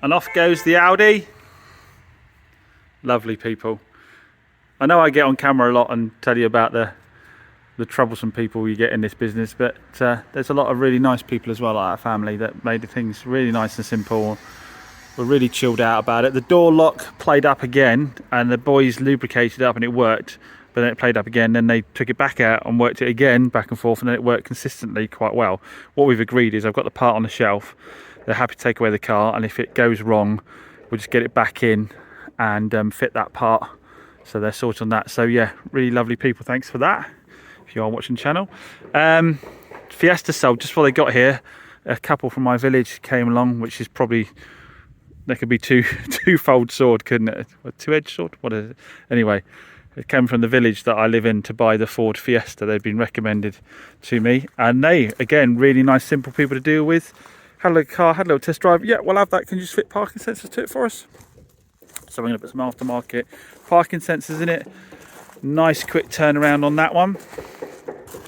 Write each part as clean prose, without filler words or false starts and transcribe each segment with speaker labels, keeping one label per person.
Speaker 1: And off goes the Audi. Lovely people. I know I get on camera a lot and tell you about the troublesome people you get in this business, but there's a lot of really nice people as well, like our family, that made things really nice and simple. We're really chilled out about it. The door lock played up again, and the boys lubricated up and it worked, but then it played up again, then they took it back out and worked it again back and forth, and then it worked consistently quite well. What we've agreed is I've got the part on the shelf, they're happy to take away the car, and if it goes wrong we'll just get it back in and fit that part, so they're sorted on that. So yeah, really lovely people, thanks for that. If you are watching the channel, Fiesta sold just before they got here. A couple from my village came along, which is probably, there could be two-fold sword, couldn't it? A two-edged sword? What is it? Anyway, it came from the village that I live in to buy the Ford Fiesta. They've been recommended to me, and they, again, really nice, simple people to deal with. Had a little car, had a little test drive. Yeah, we'll have that. Can you just fit parking sensors to it for us? So I'm going to put some aftermarket parking sensors in it. Nice quick turnaround on that one.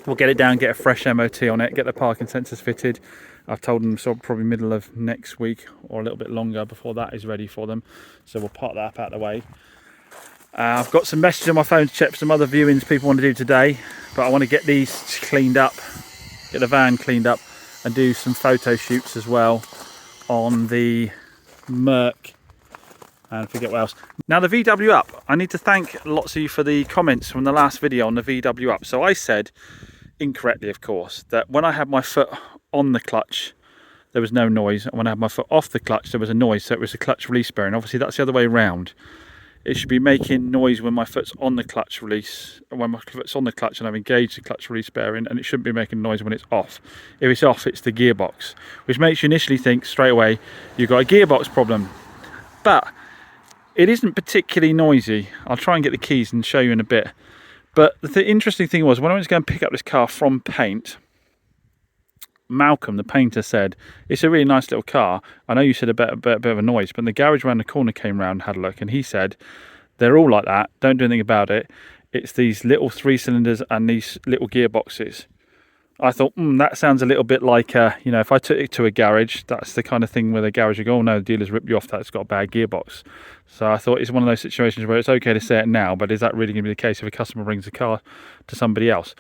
Speaker 1: We'll get it down, get a fresh MOT on it, get the parking sensors fitted. I've told them so probably middle of next week or a little bit longer before that is ready for them. So we'll park that up out of the way. I've got some messages on my phone to check for some other viewings people want to do today, but I want to get these cleaned up, get the van cleaned up, and do some photo shoots as well on the Merc. And forget what else. Now the VW up, I need to thank lots of you for the comments from the last video on the VW up. So I said, incorrectly of course, that when I had my foot on the clutch there was no noise, and when I had my foot off the clutch there was a noise, so it was a clutch release bearing. Obviously that's the other way around. It should be making noise when my foot's on the clutch release, when my foot's on the clutch and I've engaged the clutch release bearing, and it shouldn't be making noise when it's off. If it's off, it's the gearbox, which makes you initially think straight away you've got a gearbox problem. But it isn't particularly noisy. I'll try and get the keys and show you in a bit. But the interesting thing was, when I went to go and pick up this car from paint, Malcolm, the painter, said, it's a really nice little car. I know you said a bit of a noise, but the garage around the corner came round and had a look, and he said, they're all like that, don't do anything about it. It's these little 3 cylinders and these little gearboxes. I thought, that sounds a little bit like, you know, if I took it to a garage, that's the kind of thing where the garage would go, oh no, the dealer's ripped you off, that's got a bad gearbox. So I thought it's one of those situations where it's okay to say it now, but is that really going to be the case if a customer brings a car to somebody else?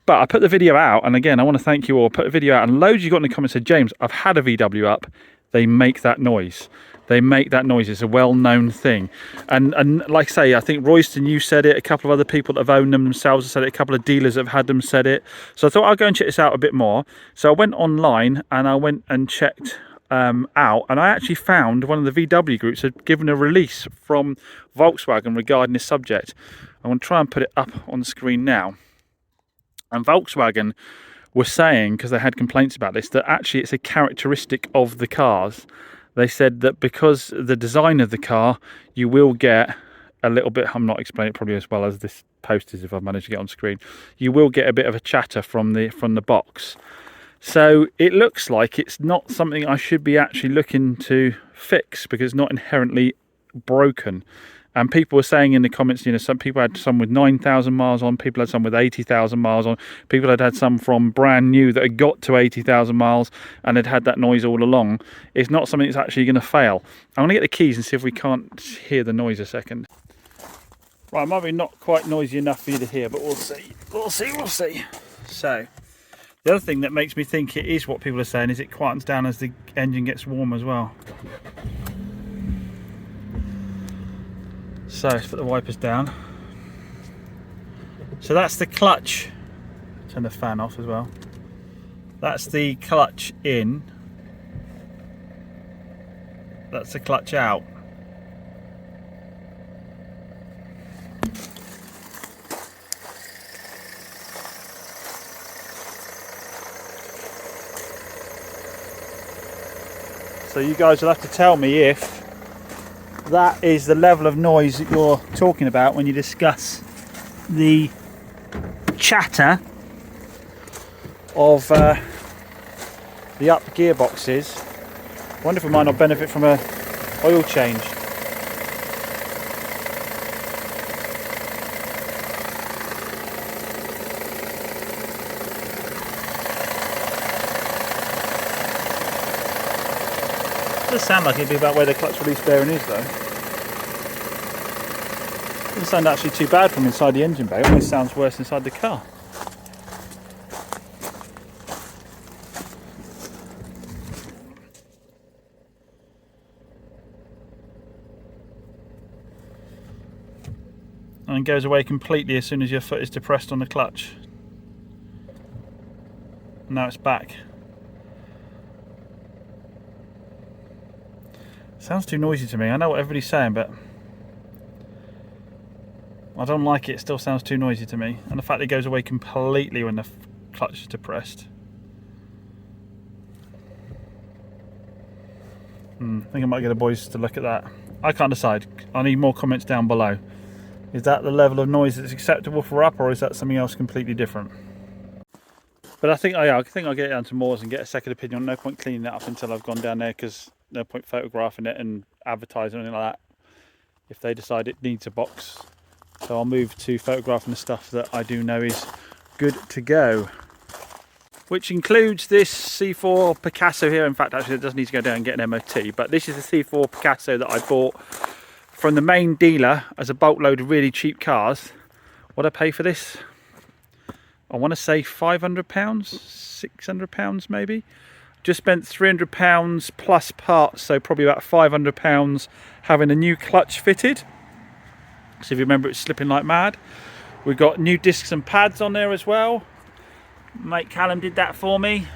Speaker 1: But I put the video out, and again, I want to thank you all. I put a video out, and loads of you got in the comments said, James, I've had a VW up, they make that noise. They make that noise. It's a well-known thing. And like I say, I think Royston, you said it. A couple of other people that have owned them themselves have said it. A couple of dealers that have had them said it. So I thought I'll go and check this out a bit more. So I went online and I went and checked out. And I actually found one of the VW groups had given a release from Volkswagen regarding this subject. I'm going to try and put it up on the screen now. And Volkswagen were saying, because they had complaints about this, that actually it's a characteristic of the cars. They said that because the design of the car, you will get a little bit, I'm not explaining it probably as well as this post is if I've managed to get on screen, you will get a bit of a chatter from the box. So it looks like it's not something I should be actually looking to fix, because it's not inherently broken. And people were saying in the comments, you know, some people had some with 9,000 miles on, people had some with 80,000 miles on, people had some from brand new that had got to 80,000 miles and had that noise all along. It's not something that's actually going to fail. I'm going to get the keys and see if we can't hear the noise a second. Right, it might be not quite noisy enough for you to hear, but we'll see. We'll see. So, the other thing that makes me think it is what people are saying is it quietens down as the engine gets warm as well. So let's put the wipers down. So that's the clutch. Turn the fan off as well. That's the clutch in. That's the clutch out. So you guys will have to tell me if that is the level of noise that you're talking about when you discuss the chatter of the up gearboxes. I wonder if it might not benefit from a oil change. does sound like it'd be about where the clutch release bearing is though. Doesn't sound actually too bad from inside the engine bay. It almost sounds worse inside the car. And goes away completely as soon as your foot is depressed on the clutch. Now it's back. Sounds too noisy to me. I know what everybody's saying, but I don't like it. It still sounds too noisy to me. And the fact that it goes away completely when the clutch is depressed. I think I might get the boys to look at that. I can't decide. I need more comments down below. Is that the level of noise that's acceptable for up, or is that something else completely different? But I think I'll get it down to Moore's and get a second opinion. No point cleaning it up until I've gone down there, because no point photographing it and advertising or anything like that if they decide it needs a box. So I'll move to photographing the stuff that I do know is good to go, which includes this C4 Picasso here. In fact, actually it does need to go down and get an MOT, but this is the C4 Picasso that I bought from the main dealer as a bulk load of really cheap cars. What I pay for this? I want to say £500, £600 maybe. Just spent £300 plus parts, so probably about £500 having a new clutch fitted. So if you remember, it's slipping like mad. We've got new discs and pads on there as well. Mate Callum did that for me.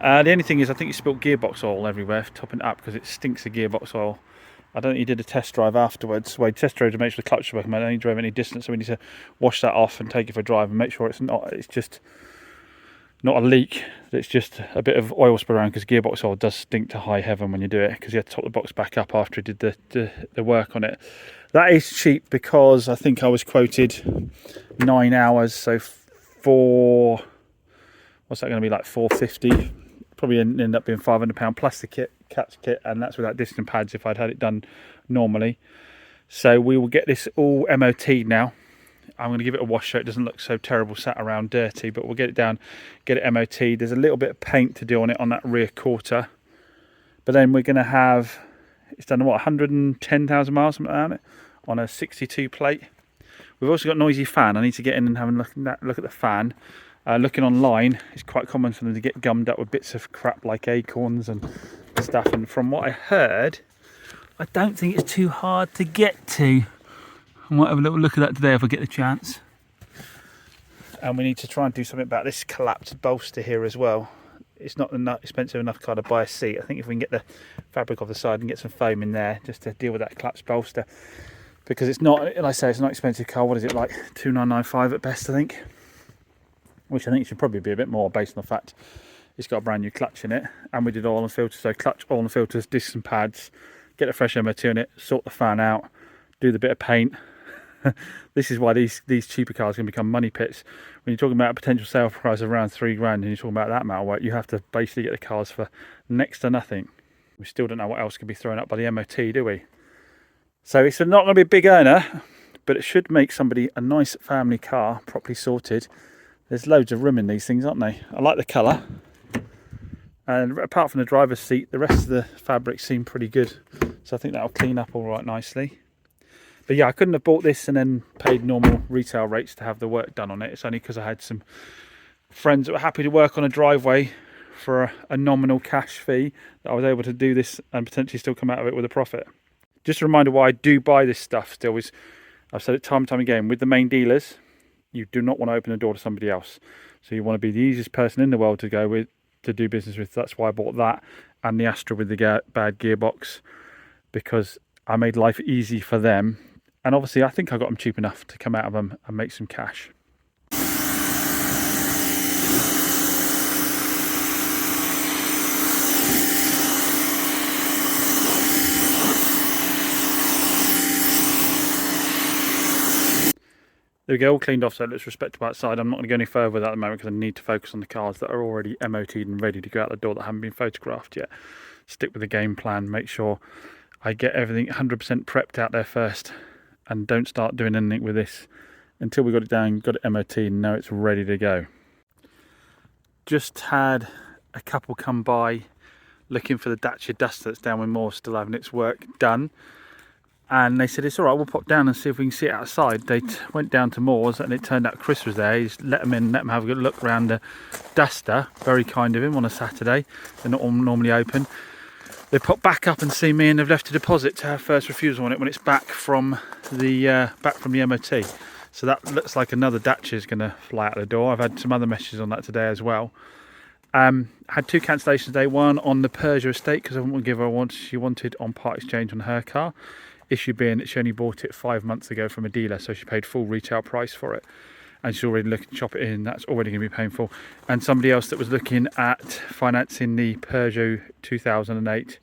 Speaker 1: The only thing is, I think he spilt gearbox oil everywhere, topping it up, because it stinks of gearbox oil. I don't think he did a test drive afterwards. Well, he test drove to make sure the clutch was working. I don't think he drove any distance, so we need to wash that off and take it for a drive and make sure it's just not a leak. It's just a bit of oil spray around, because gearbox oil does stink to high heaven when you do it, because you had to top the box back up after he did the work on it. That is cheap, because I think I was quoted 9 hours, so what's that going to be, like £450? Probably end up being £500 plus the catch kit, and that's without disc and pads if I'd had it done normally. So we will get this all MOT'd now. I'm going to give it a wash so it doesn't look so terrible sat around dirty, but we'll get it down, get it MOT'd. There's a little bit of paint to do on it on that rear quarter, but then we're going to have, it's done what, 110,000 miles, something like that, on a 62 plate. We've also got a noisy fan. I need to get in and have a look at the fan. Looking online, it's quite common for them to get gummed up with bits of crap like acorns and stuff, and from what I heard, I don't think it's too hard to get to. I might have a little look at that today if I get the chance. And we need to try and do something about this collapsed bolster here as well. It's not expensive enough car to buy a seat. I think if we can get the fabric off the side and get some foam in there just to deal with that collapsed bolster, because it's not, like I say, it's not an expensive car. What is it, like $2,995 at best, I think? Which I think should probably be a bit more based on the fact it's got a brand new clutch in it, and we did oil and filters. So clutch, oil and filters, discs and pads, get a fresh MOT on it, sort the fan out, do the bit of paint. This is why these cheaper cars can become money pits. When you're talking about a potential sale price of around £3,000 and you're talking about that amount of work, you have to basically get the cars for next to nothing. We still don't know what else could be thrown up by the MOT, do we? So it's not going to be a big earner, but it should make somebody a nice family car, properly sorted. There's loads of room in these things, aren't they? I like the colour. And apart from the driver's seat, the rest of the fabric seemed pretty good. So I think that'll clean up all right nicely. But yeah, I couldn't have bought this and then paid normal retail rates to have the work done on it. It's only because I had some friends that were happy to work on a driveway for a nominal cash fee that I was able to do this and potentially still come out of it with a profit. Just a reminder why I do buy this stuff still is, I've said it time and time again, with the main dealers, you do not want to open the door to somebody else. So you want to be the easiest person in the world to go with, to do business with. That's why I bought that and the Astra with the bad gearbox, because I made life easy for them. And obviously I think I got them cheap enough to come out of them and make some cash. There we go, all cleaned off, so it looks respectable outside. I'm not going to go any further with that at the moment because I need to focus on the cars that are already MOT'd and ready to go out the door that haven't been photographed yet. Stick with the game plan, make sure I get everything 100% prepped out there first, and don't start doing anything with this until we got it down, got it MOT'd, and now it's ready to go. Just had a couple come by looking for the Dacia Duster that's down with Moore, still having its work done. And they said, it's all right, we'll pop down and see if we can see it outside. They went down to Moore's and it turned out Chris was there. He's let them in, let them have a good look around the Duster. Very kind of him on a Saturday. They're not all normally open. They popped back up and see me, and they've left a deposit to have first refusal on it when it's back from the MOT. So that looks like another Dacia is going to fly out the door. I've had some other messages on that today as well. Had 2 cancellations today. One on the Peugeot estate because I wouldn't give her what she wanted on part exchange on her car. Issue being that she only bought it 5 months ago from a dealer, so she paid full retail price for it. And she's already looking to shop it in. That's already going to be painful. And somebody else that was looking at financing the Peugeot 2008,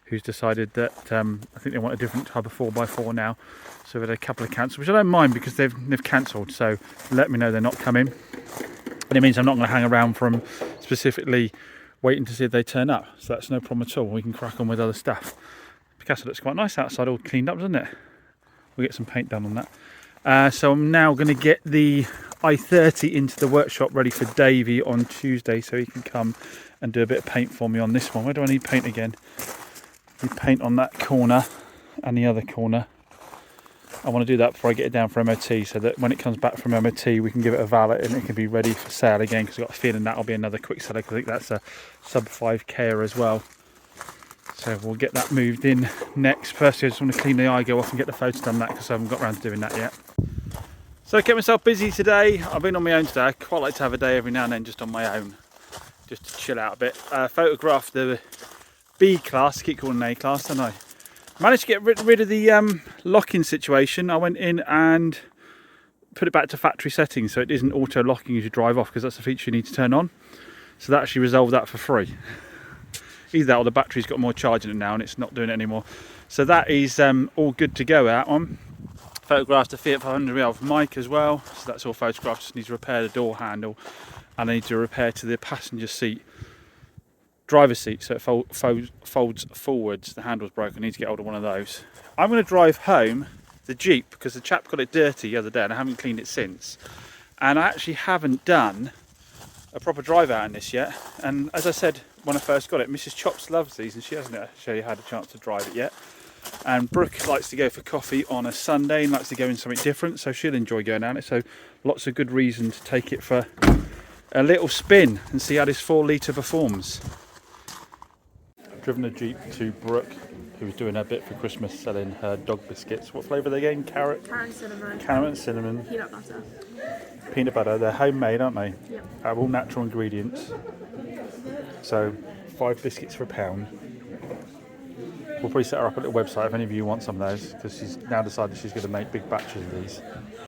Speaker 1: who's decided that I think they want a different type of 4x4 now. So we've had a couple of cancels, which I don't mind because they've cancelled. So let me know they're not coming. And it means I'm not going to hang around for them specifically waiting to see if they turn up. So that's no problem at all. We can crack on with other stuff. Picasso looks quite nice outside, all cleaned up, doesn't it? We'll get some paint done on that. So I'm now going to get the i30 into the workshop ready for Davey on Tuesday so he can come and do a bit of paint for me on this one. Where do I need paint again? I need paint on that corner and the other corner. I want to do that before I get it down for MOT so that when it comes back from MOT we can give it a valet and it can be ready for sale again, because I've got a feeling that'll be another quick seller because I think that's a sub 5k as well. So we'll get that moved in next. Firstly, I just want to clean the eye-go off and get the photos done that because I haven't got around to doing that yet. So I kept myself busy today. I've been on my own today. I quite like to have a day every now and then just on my own, just to chill out a bit. Photographed the B class, I keep calling it A class, don't I? Managed to get rid of the locking situation. I went in and put it back to factory settings so it isn't auto locking as you drive off, because that's a feature you need to turn on. So that actually resolved that for free. Either that or the battery's got more charge in it now and it's not doing it anymore. So that is all good to go out on. Photographed a Fiat 500 of Mike as well. So that's all photographed. Just need to repair the door handle and I need to repair to the passenger seat, driver's seat, so it folds forwards. The handle's broken. I need to get hold of one of those. I'm going to drive home the Jeep because the chap got it dirty the other day and I haven't cleaned it since. And I actually haven't done a proper drive out in this yet. And as I said when I first got it, Mrs. Chops loves these and she hasn't actually had a chance to drive it yet. And Brooke likes to go for coffee on a Sunday and likes to go in something different, so she'll enjoy going down it. So lots of good reason to take it for a little spin and see how this 4 litre performs. I've driven a Jeep to Brooke, who was doing her bit for Christmas, selling her dog biscuits. What flavour are they getting? Carrot and cinnamon. Carrot and cinnamon. Peanut butter. Peanut butter. They're homemade, aren't they? Yep. Have all natural ingredients. So 5 biscuits for £1. We'll probably set her up a little website if any of you want some of those, because she's now decided she's going to make big batches of these.